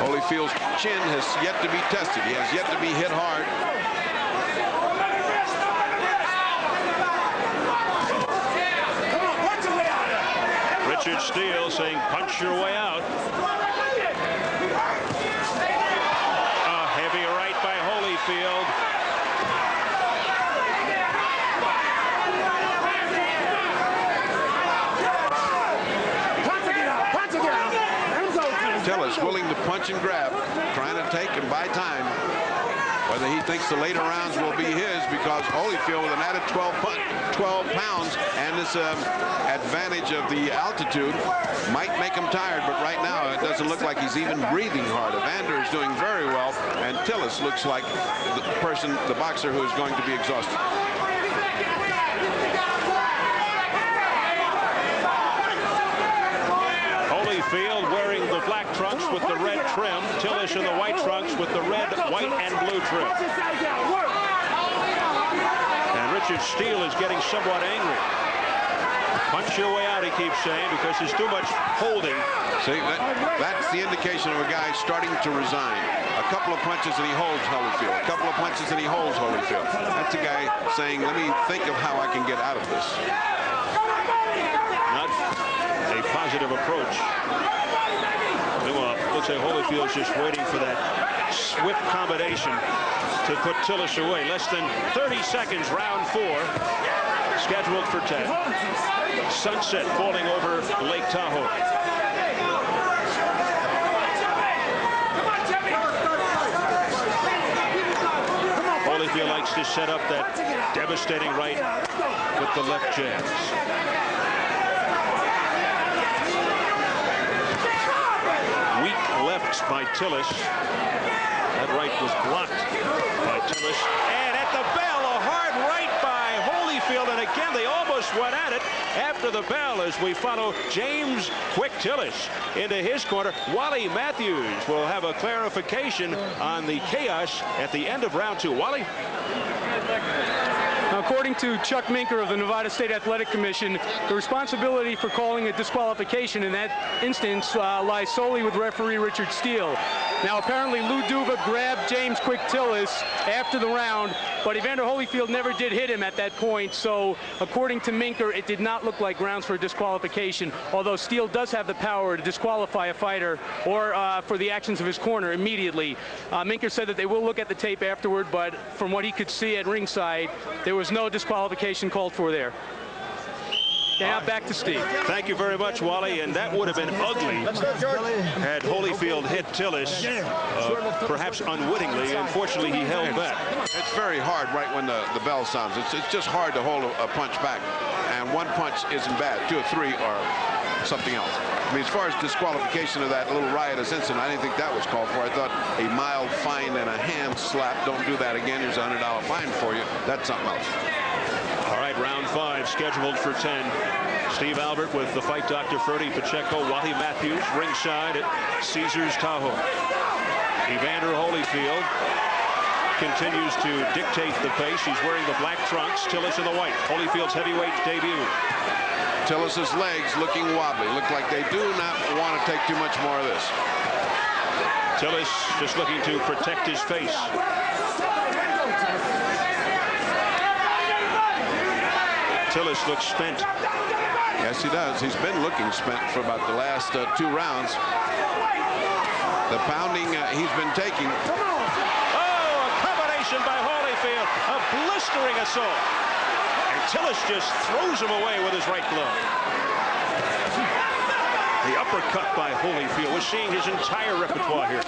Speaker 14: Holyfield's chin has yet to be tested. He has yet to be hit hard.
Speaker 1: Richard Steele saying, punch your way out. A heavy right by Holyfield.
Speaker 14: Tillis willing to punch and grab, trying to take and buy time. Whether he thinks the later rounds will be his, because Holyfield with an added 12 pounds and this advantage of the altitude might make him tired, but right now it doesn't look like he's even breathing hard. Evander is doing very well, and Tillis looks like the boxer who is going to be exhausted.
Speaker 1: Holyfield wearing the black trunks with with the red trim. Tillis in the white trunks with the red, white, and blue trim. And Richard Steele is getting somewhat angry. Punch your way out, he keeps saying, because there's too much holding.
Speaker 14: See, that's the indication of a guy starting to resign. A couple of punches and he holds Holyfield. A couple of punches and he holds Holyfield. That's a guy saying, let me think of how I can get out of this.
Speaker 1: Not a positive approach. Meanwhile, looks like Holyfield's just waiting for that swift combination to put Tillis away. Less than 30 seconds, round 4, scheduled for 10. Sunset falling over Lake Tahoe. Holyfield likes to set up that devastating right with the left jabs. Weak lefts by Tillis. That right was blocked by Tillis. And at the bell, a hard right by Holyfield. And again, they almost went at it after the bell as we follow James Quick Tillis into his corner. Wally Matthews will have a clarification on the chaos at the end of round 2. Wally?
Speaker 4: According to Chuck Minker of the Nevada State Athletic Commission, the responsibility for calling a disqualification in that instance lies solely with referee Richard Steele. Now, apparently, Lou Duva grabbed James Quick Tillis after the round, but Evander Holyfield never did hit him at that point. So, according to Minker, it did not look like grounds for a disqualification, although Steele does have the power to disqualify a fighter or for the actions of his corner immediately. Minker said that they will look at the tape afterward, but from what he could see at ringside, there was no disqualification called for there. Now back to Steve.
Speaker 1: Thank you very much, Wally. And that would have been ugly had Holyfield hit Tillis, perhaps unwittingly. Unfortunately, he held back.
Speaker 14: It's very hard right when the bell sounds. It's just hard to hold a punch back. And one punch isn't bad. 2 or 3 are something else. I mean, as far as disqualification of that little riotous incident, I didn't think that was called for. I thought a mild fine and a hand slap. Don't do that again. Here's a $100 fine for you. That's something else.
Speaker 1: All right, round 5 scheduled for 10. Steve Albert with the fight doctor Ferdy Pacheco, Wally Matthews ringside at Caesars Tahoe. Evander Holyfield continues to dictate the pace. He's wearing the black trunks. Tillis in the white. Holyfield's heavyweight debut.
Speaker 14: Tillis's legs looking wobbly. Look like they do not want to take too much more of this.
Speaker 1: Tillis just looking to protect his face. Tillis looks spent.
Speaker 14: Yes, he does. He's been looking spent for about the last 2 rounds. The pounding he's been taking.
Speaker 1: Oh, a combination by Holyfield. A blistering assault. And Tillis just throws him away with his right glove. The uppercut by Holyfield. We're seeing his entire repertoire here.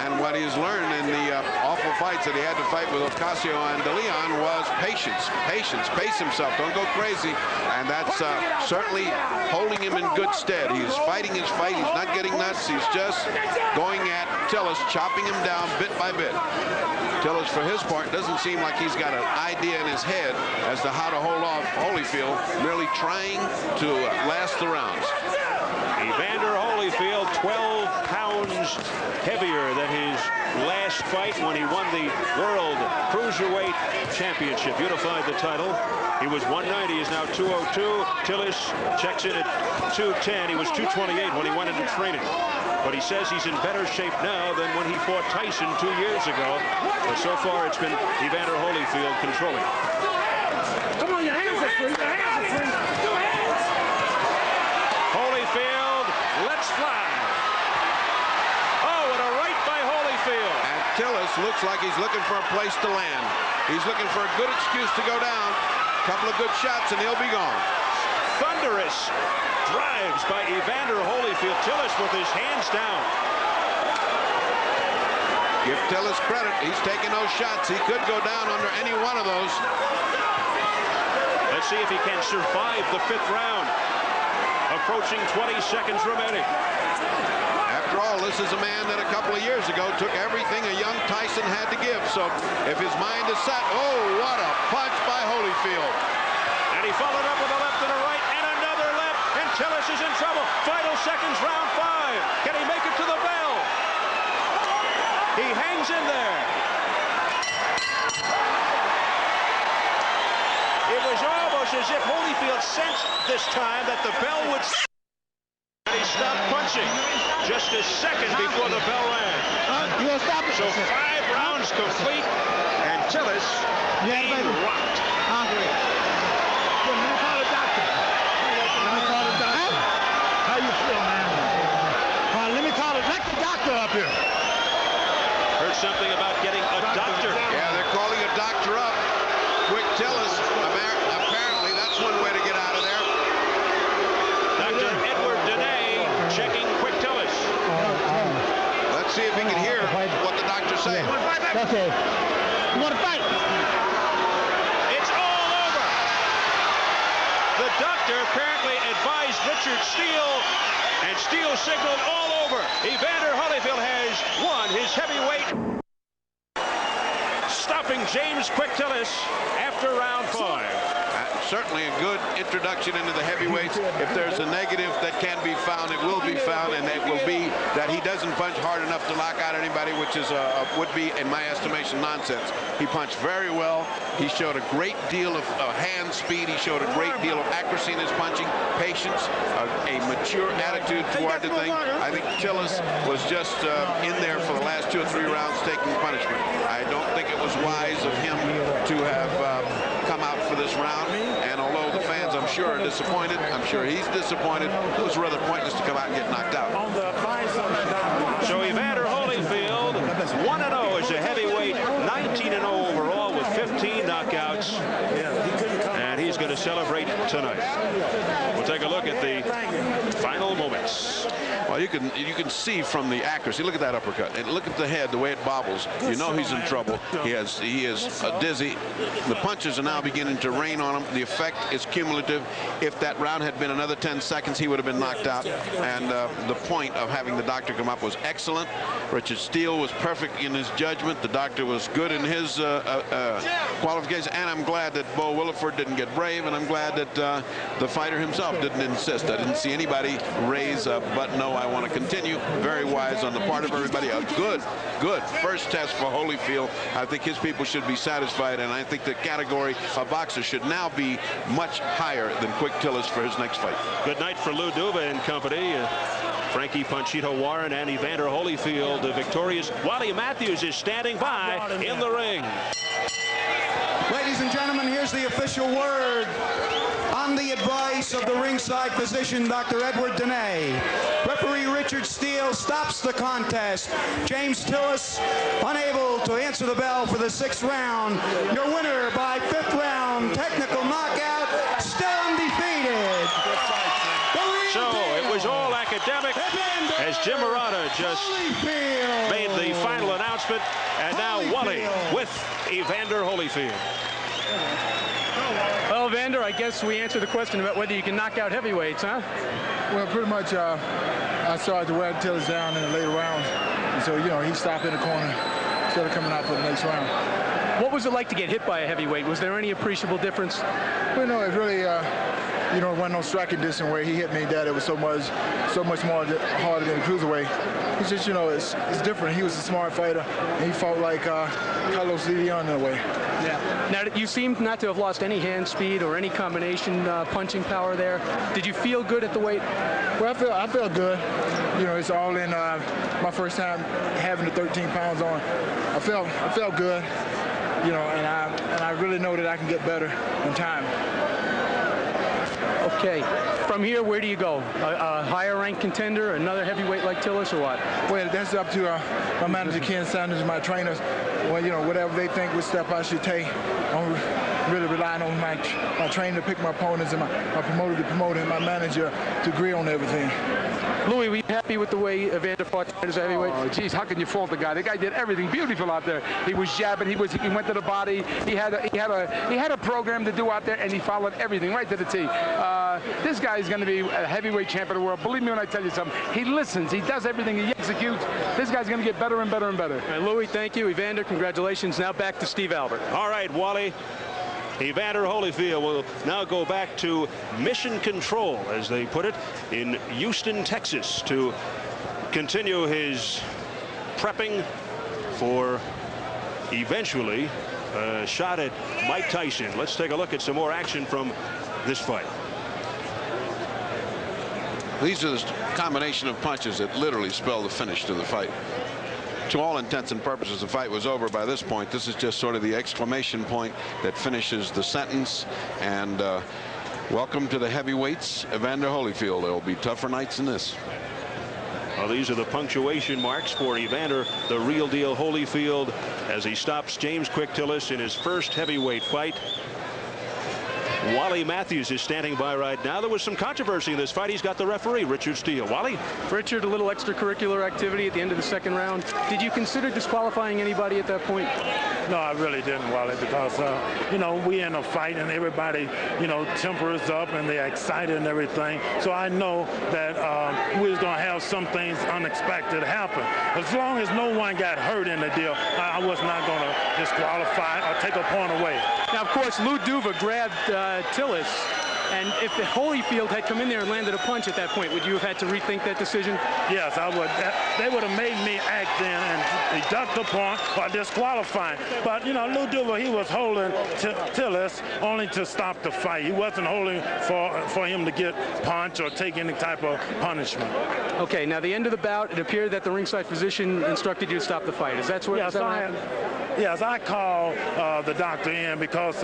Speaker 14: And what he's learned in the awful fights that he had to fight with Ocasio and De Leon was patience. Patience. Pace himself. Don't go crazy. And that's certainly holding him in good stead. He's fighting his fight. He's not getting nuts. He's just going at Tillis, chopping him down bit by bit. Tillis, for his part, doesn't seem like he's got an idea in his head as to how to hold off Holyfield, merely trying to last the rounds.
Speaker 1: Evander Holyfield, 12 pounds heavier than his last fight when he won the World Cruiserweight Championship. Unified the title. He was 190. He's now 202. Tillis checks in at 210. He was 228 when he went into training. But he says he's in better shape now than when he fought Tyson 2 years ago. But so far, it's been Evander Holyfield controlling.
Speaker 12: Come on, your hands are free. Your hands are free. Your hands.
Speaker 1: Holyfield, let's fly. Oh, and a right by Holyfield.
Speaker 14: And Tillis looks like he's looking for a place to land. He's looking for a good excuse to go down. A couple of good shots, and he'll be gone.
Speaker 1: Thunderous drives by Evander Holyfield. Tillis with his hands down.
Speaker 14: Give Tillis credit. He's taking those shots. He could go down under any one of those.
Speaker 1: Let's see if he can survive the 5th round. Approaching 20 seconds remaining.
Speaker 14: After all, this is a man that a couple of years ago took everything a young Tyson had to give. So if his mind is set, oh, what a punch by Holyfield.
Speaker 1: And he followed up with a left and a right and another left. And Tillis is in trouble. Final seconds, round 5. Can he make it to the bell? He hangs in there. It was almost as if Holyfield sensed this time that the bell would... And he stopped punching just a second before the bell rang. So 5 rounds complete, and Tillis being rocked.
Speaker 12: Let me call the doctor. How you feel, man? Let me call it. Let the doctor up here.
Speaker 1: Heard something about getting a doctor.
Speaker 14: Yeah, they're calling a doctor up. Quick Tillis. Apparently, that's one way to get out of there.
Speaker 1: Dr. Edward Denay checking Quick Tillis.
Speaker 14: Let's see if he can hear what the doctor's saying.
Speaker 12: Okay. You want to fight?
Speaker 1: It's all over. The doctor apparently advised Richard Steele, and Steele signaled all over. Evander Holyfield has won his heavyweight, stopping James Quick Tillis after round 5.
Speaker 14: Certainly a good introduction into the heavyweights. If there's a negative that can be found, it will be found, and it will be that he doesn't punch hard enough to knock out anybody, which is would be, in my estimation, nonsense. He punched very well. He showed a great deal of hand speed. He showed a great deal of accuracy in his punching, patience, a mature attitude toward the thing. I think Tillis was just in there for the last 2 or 3 rounds taking punishment. I don't think it was wise of him to have come out for this round. And although the fans, I'm sure, are disappointed, I'm sure he's disappointed, it was rather pointless to come out and get knocked out.
Speaker 1: So Evander Holyfield, 1-0 as a heavyweight, 19-0 overall with 15 knockouts. And he's going to celebrate tonight. We'll take a look at the final moments.
Speaker 14: Well, you can see from the accuracy. Look at that uppercut, and look at the head, the way it bobbles. You know he's in trouble. He is dizzy. The punches are now beginning to rain on him. The effect is cumulative. If that round had been another 10 seconds, he would have been knocked out. And the point of having the doctor come up was excellent. Richard Steele was perfect in his judgment. The doctor was good in his qualifications. And I'm glad that Bo Williford didn't get brave, and I'm glad that the fighter himself didn't insist. I didn't see anybody raise a but no, I want to continue. Very wise on the part of everybody. A good first test for Holyfield. I think his people should be satisfied, and I think the category of boxers should now be much higher than Quick Tillis for his next fight.
Speaker 1: Good night for Lou Duva and company. Frankie Panchito Warren and Evander Holyfield victorious. Wally Matthews is standing by in the ring.
Speaker 11: Ladies and gentlemen, here's the official word. On the advice of the ringside physician, Dr. Edward Denay, referee Richard Steele stops the contest. James Tillis, unable to answer the bell for the 6th round. Your winner by 5th round, technical knockout, still undefeated.
Speaker 1: So it was all academic as Jim Murata just made the final announcement, and now Wally with Evander Holyfield.
Speaker 4: Well, Evander, I guess we answered the question about whether you can knock out heavyweights, huh?
Speaker 3: Well, pretty much I started to wear Tillis down in the later rounds. And so, you know, he stopped in the corner instead of coming out for the next round.
Speaker 4: What was it like to get hit by a heavyweight? Was there any appreciable difference?
Speaker 3: Well, no, it really, you know, it wasn't no striking distance where he hit me that it was so much more harder than the cruiserweight. It's just, you know, it's different. He was a smart fighter, and he fought like Carlos Leon in a way.
Speaker 4: Yeah. Now, you seem not to have lost any hand speed or any combination punching power there. Did you feel good at the weight?
Speaker 3: Well, I felt good. You know, it's all in my first time having the 13 pounds on. I felt good. You know, and I really know that I can get better in time.
Speaker 4: Okay, from here, where do you go? A higher ranked contender, another heavyweight like Tillis, or what?
Speaker 3: Well, that's up to my manager, Ken Sanders, and my trainers. Well, you know, whatever they think, what step I should take. I'm really relying on my trainer to pick my opponents, and my promoter to promote, and my manager to agree on everything.
Speaker 4: Louis, were you happy with the way Evander fought as a heavyweight?
Speaker 12: Oh, geez, how can you fault the guy? The guy did everything beautiful out there. He was jabbing. He went to the body. He had a program to do out there, and he followed everything right to the T. This guy is going to be a heavyweight champion of the world. Believe me when I tell you something. He listens. He does everything. He executes. This guy's going to get better and better and better.
Speaker 4: All right, Louis, thank you. Evander, congratulations. Now back to Steve Albert.
Speaker 1: All right, Wally. Evander Holyfield will now go back to mission control, as they put it, in Houston, Texas, to continue his prepping for eventually a shot at Mike Tyson. Let's take a look at some more action from this fight.
Speaker 14: These are the combination of punches that literally spell the finish to the fight. To all intents and purposes, the fight was over by this point. This is just sort of the exclamation point that finishes the sentence. And welcome to the heavyweights, Evander Holyfield. There will be tougher nights than this.
Speaker 1: Well, these are the punctuation marks for Evander, the real deal Holyfield, as he stops James Quick Tillis in his first heavyweight fight. Wally Matthews is standing by right now. There was some controversy in this fight. He's got the referee, Richard Steele. Wally?
Speaker 4: Richard, a little extracurricular activity at the end of the second round. Did you consider disqualifying anybody at that point?
Speaker 13: No, I really didn't, Wally, because, you know, we in a fight and everybody, you know, temper is up and they're excited and everything. So I know that we was going to have some things unexpected happen. As long as no one got hurt in the deal, I was not going to disqualify or take a point away.
Speaker 4: Now, of course, Lou Duva grabbed Tillis, and if Holyfield had come in there and landed a punch at that point, would you have had to rethink that decision?
Speaker 13: Yes, I would. They would have made me act then and deduct the point or disqualifying. But, you know, Lou Duva, he was holding Tillis only to stop the fight. He wasn't holding for him to get punched or take any type of punishment.
Speaker 4: Okay, now the end of the bout, it appeared that the ringside physician instructed you to stop the fight. Is that what happened?
Speaker 13: Yes, I called the doctor in because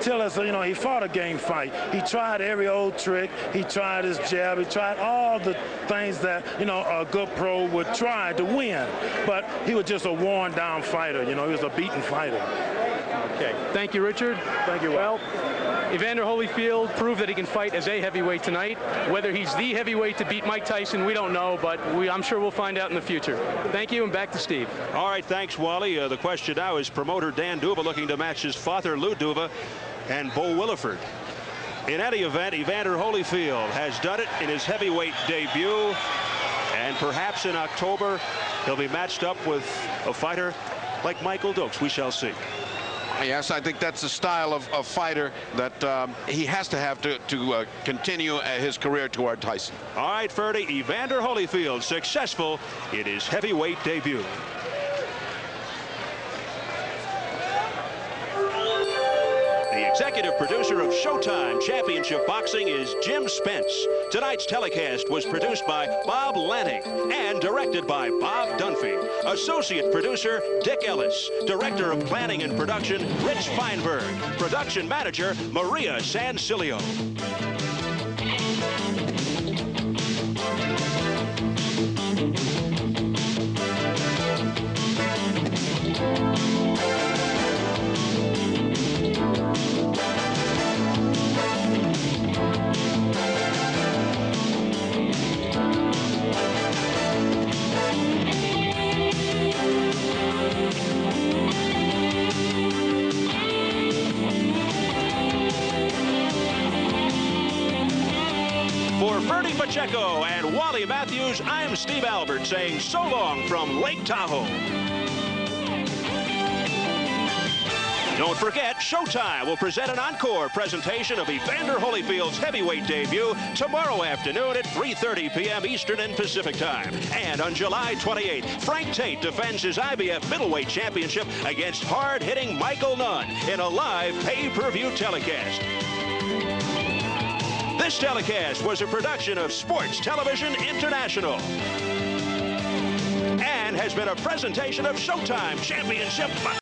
Speaker 13: Tillis, you know, he fought a game fight. He tried every old trick. He tried his jab. He tried all the things that, you know, a good pro would try to win. But he was just a worn-down fighter. You know, he was a beaten fighter.
Speaker 4: Okay. Thank you, Richard.
Speaker 13: Thank you.
Speaker 4: Well, Evander Holyfield proved that he can fight as a heavyweight tonight. Whether he's the heavyweight to beat Mike Tyson, we don't know, but I'm sure we'll find out in the future. Thank you, and back to Steve.
Speaker 1: All right, thanks, Wally. The question now is promoter Dan Duva looking to match his father, Lou Duva, and Bo Williford. In any event, Evander Holyfield has done it in his heavyweight debut, and perhaps in October he'll be matched up with a fighter like Michael Dokes. We shall see.
Speaker 14: Yes, I think that's the style of fighter that he has to have to continue his career toward Tyson.
Speaker 1: All right, Ferdy, Evander Holyfield successful in his heavyweight debut. The executive producer of Showtime Championship Boxing is Jim Spence. Tonight's telecast was produced by Bob Lanning and directed by Bob Dunphy. Associate producer Dick Ellis. Director of Planning and Production Rich Feinberg. Production manager Maria Sancilio. For Ferdy Pacheco and Wally Matthews, I'm Steve Albert saying so long from Lake Tahoe. Don't forget, Showtime will present an encore presentation of Evander Holyfield's heavyweight debut tomorrow afternoon at 3:30 p.m. Eastern and Pacific Time. And on July 28th, Frank Tate defends his IBF middleweight championship against hard-hitting Michael Nunn in a live pay-per-view telecast. This telecast was a production of Sports Television International and has been a presentation of Showtime Championship Boxing.